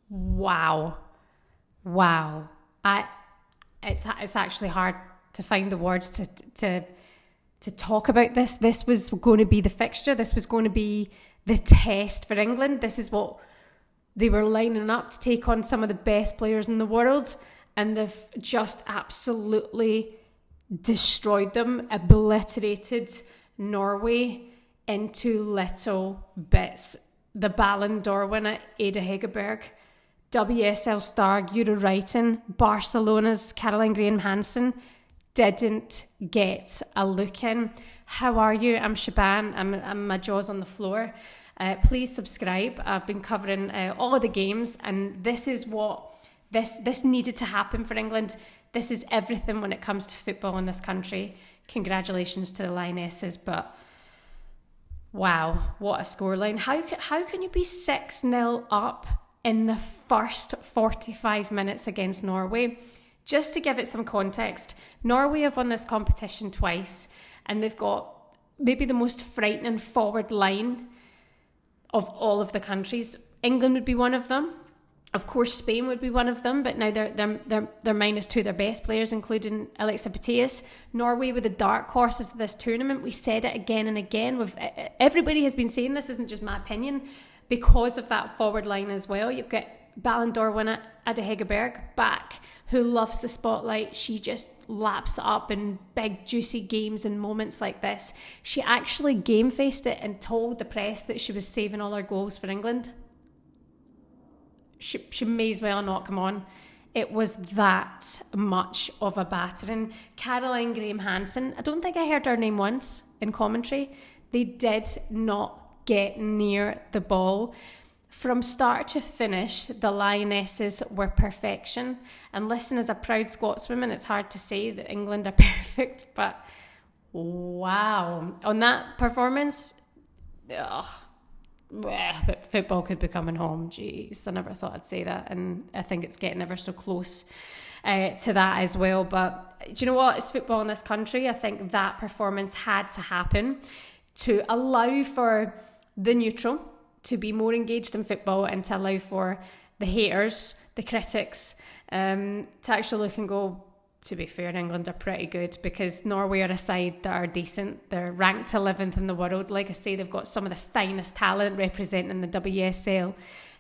Wow. It's actually hard to find the words to talk about this. This was going to be the fixture. This was going to be the test for England. This is what they were lining up to take on some of the best players in the world, and they've just absolutely destroyed them, obliterated Norway into little bits. The Ballon d'Or winner, Ada Hegerberg, WSL star Euro Wrighton, Barcelona's Graham-Hansen didn't get a look in. How are you? I'm Shaban. I'm my jaw's on the floor. Please subscribe. I've been covering all of the games, and this is what this needed to happen for England. This is everything when it comes to football in this country. Congratulations to the Lionesses, but wow, what a scoreline. How can you be 6-0 up in the first 45 minutes against Norway? Just to give it some context, Norway have won this competition twice, and they've got maybe the most frightening forward line of all of the countries. England would be one of them. Of course, Spain would be one of them, but now they're minus two their best players, including Alessia Russo. Norway were the dark horses of this tournament. We said it again and again. Everybody has been saying this, isn't just my opinion, because of that forward line as well. You've got Ballon d'Or winner Ada Hegerberg back, who loves the spotlight. She just laps up in big juicy games and moments like this. She actually game faced it and told the press that she was saving all her goals for England. She may as well not come on. It was that much of a battering. Graham-Hansen, I don't think I heard her name once in commentary. They did not get near the ball. From start to finish, the Lionesses were perfection. And listen, as a proud Scotswoman, it's hard to say that England are perfect, but wow. On that performance, but football could be coming home. Jeez, I never thought I'd say that, and I think it's getting ever so close to that as well. But do you know what? It's football in this country. I think that performance had to happen to allow for the neutral to be more engaged in football, and to allow for the haters, the critics, to actually look and go, to be fair, England are pretty good, because Norway are a side that are decent. They're ranked 11th in the world. Like I say, they've got some of the finest talent representing the WSL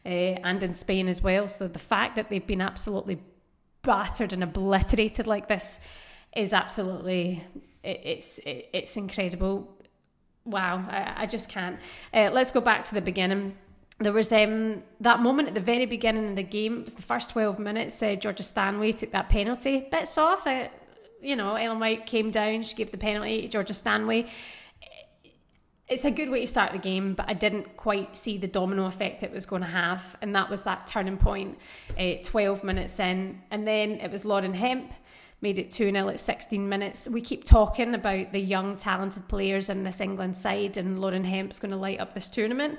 and in Spain as well. So the fact that they've been absolutely battered and obliterated like this is absolutely, it's incredible. Wow, I just can't. Let's go back to the beginning. There was that moment at the very beginning of the game. It was the first 12 minutes. Georgia Stanway took that penalty. Bit soft. Ellen White came down. She gave the penalty to Georgia Stanway. It's a good way to start the game, but I didn't quite see the domino effect it was going to have. And that was that turning point, 12 minutes in. And then it was Lauren Hemp. Made it 2-0 at 16 minutes. We keep talking about the young, talented players in this England side, and Lauren Hemp's going to light up this tournament.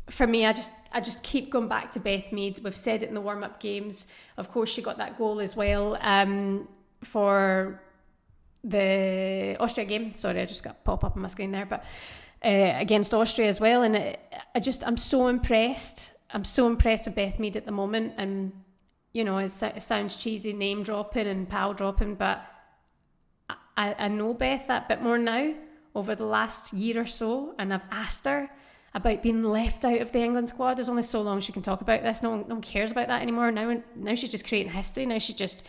For me, I just keep going back to Beth Mead. We've said it in the warm-up games. Of course, she got that goal as well for the Austria game. Sorry, I just got pop up on my screen there, but against Austria as well. And I'm so impressed. I'm so impressed with Beth Mead at the moment. And it sounds cheesy, name dropping and pal dropping, but I know Beth that bit more now over the last year or so, and I've asked her about being left out of the England squad. There's only so long she can talk about this. No one cares about that anymore. Now she's just creating history. Now she's just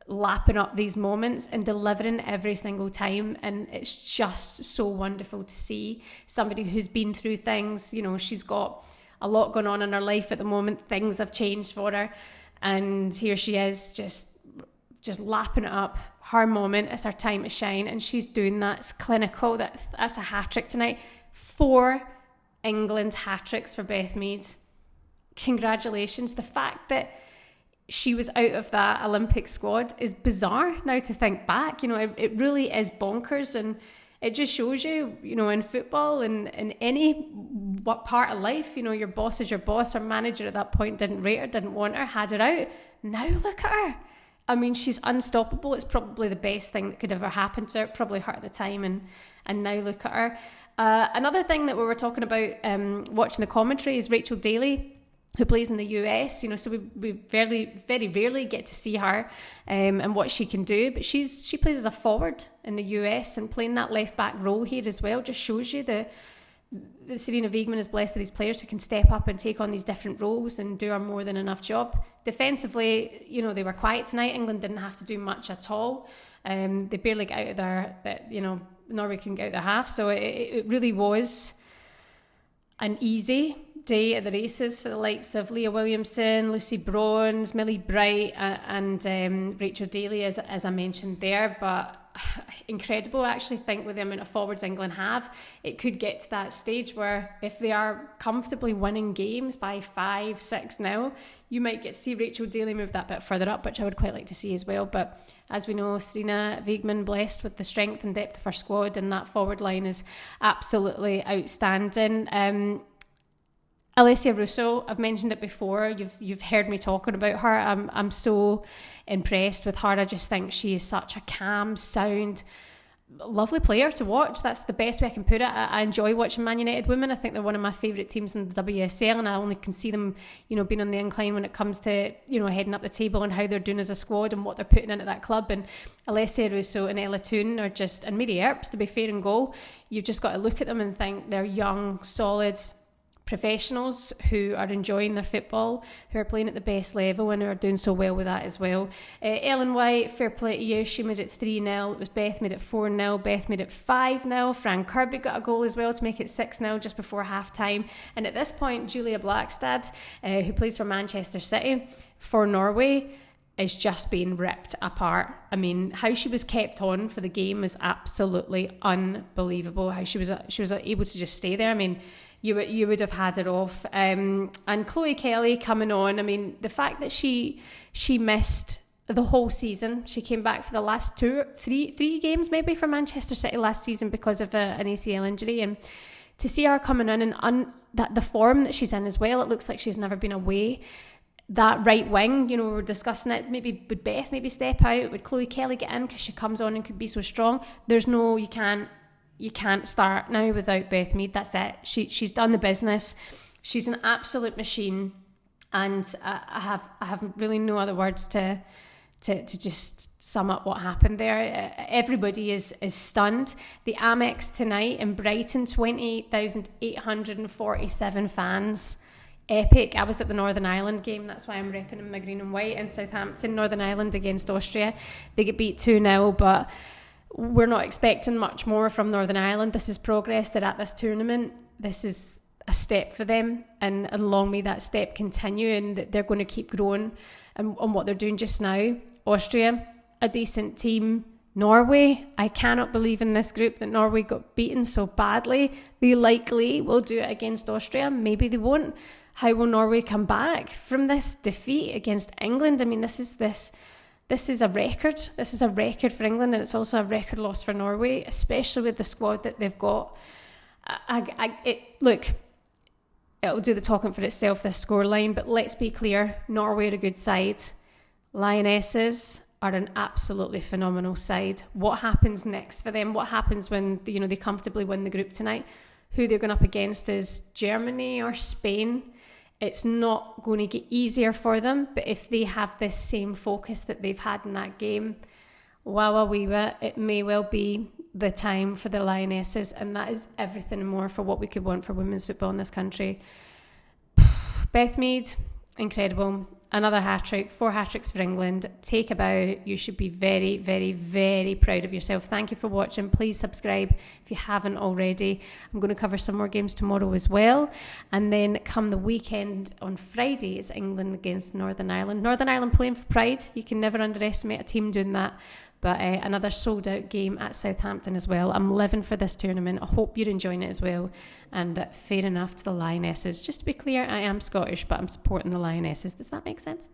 lapping up these moments and delivering every single time, and it's just so wonderful to see somebody who's been through things. She's got a lot going on in her life at the moment. Things have changed for her. And here she is, just lapping it up. Her moment, it's her time to shine, and she's doing that. It's clinical. That's a hat-trick tonight. 4 England hat-tricks for Beth Mead. Congratulations. The fact that she was out of that Olympic squad is bizarre now to think back. It really is bonkers, and it just shows you, in football and in any what part of life, your boss is your boss. Her manager at that point didn't rate her, didn't want her, had her out. Now look at her. I mean, she's unstoppable. It's probably the best thing that could ever happen to her. It probably hurt at the time, and now look at her. Another thing that we were talking about watching the commentary is Rachel Daly. who plays in the US, so we very, very rarely get to see her and what she can do. But she plays as a forward in the US, and playing that left back role here as well just shows you that Sarina Wiegman is blessed with these players who can step up and take on these different roles and do a more than enough job. Defensively, they were quiet tonight. England didn't have to do much at all. They barely got out of Norway couldn't get out their half. So it really was an easy day at the races for the likes of Leah Williamson, Lucy Bronze, Millie Bright, and Rachel Daly, as I mentioned there. But incredible. I actually think with the amount of forwards England have, it could get to that stage where if they are comfortably winning games by 5-6-0, you might get to see Rachel Daly move that bit further up, which I would quite like to see as well. But as we know, Sarina Wiegman blessed with the strength and depth of her squad, and that forward line is absolutely outstanding. Alessia Russo, I've mentioned it before. You've heard me talking about her. I'm so impressed with her. I just think she is such a calm, sound, lovely player to watch. That's the best way I can put it. I enjoy watching Man United women. I think they're one of my favourite teams in the WSL, and I only can see them, being on the incline when it comes to, heading up the table and how they're doing as a squad and what they're putting into that club. And Alessia Russo and Ella Toone are just, and Mary Earps, to be fair and goal, you've just got to look at them and think they're young, solid professionals who are enjoying their football, who are playing at the best level and who are doing so well with that as well. Ellen White, fair play to you, she made it 3-0. It was Beth made it 4-0. Beth made it 5-0. Fran Kirby got a goal as well to make it 6-0 just before half time. And at this point, Julia Blackstad, who plays for Manchester City for Norway, is just being ripped apart. I mean, how she was kept on for the game is absolutely unbelievable. How she was able to just stay there. I mean, you would have had it off. And Chloe Kelly coming on, I mean, the fact that she missed the whole season, she came back for the last three games maybe for Manchester City last season because of an ACL injury, and to see her coming in and that the form that she's in as well, it looks like she's never been away. That right wing, we were discussing it, maybe would Beth maybe step out, would Chloe Kelly get in because she comes on and could be so strong? You can't start now without Beth Mead. That's it. She's done the business. She's an absolute machine, and I have really no other words to just sum up what happened there. Everybody is stunned. The Amex tonight in Brighton, 28,847 fans. Epic. I was at the Northern Ireland game. That's why I'm repping in my green and white in Southampton. Northern Ireland against Austria. They get beat 2-0, but we're not expecting much more from Northern Ireland. This is progress. They're at this tournament. This is a step for them, and long may that step continue, and they're going to keep growing on what they're doing just now. Austria, a decent team. Norway, I cannot believe in this group that Norway got beaten so badly. They likely will do it against Austria. Maybe they won't. How will Norway come back from this defeat against England? I mean, this is a record. This is a record for England, and it's also a record loss for Norway, especially with the squad that they've got. Look, it'll do the talking for itself, this scoreline, but let's be clear, Norway are a good side. Lionesses are an absolutely phenomenal side. What happens next for them? What happens when they comfortably win the group tonight? Who they're going up against is Germany or Spain. It's not going to get easier for them, but if they have this same focus that they've had in that game, it may well be the time for the Lionesses, and that is everything and more for what we could want for women's football in this country. Beth Mead, incredible. Another hat-trick, 4 hat-tricks for England. Take a bow. You should be very, very, very proud of yourself. Thank you for watching. Please subscribe if you haven't already. I'm going to cover some more games tomorrow as well. And then come the weekend on Friday, it's England against Northern Ireland. Northern Ireland playing for pride. You can never underestimate a team doing that. But another sold-out game at Southampton as well. I'm living for this tournament. I hope you're enjoying it as well. And fair enough to the Lionesses. Just to be clear, I am Scottish, but I'm supporting the Lionesses. Does that make sense?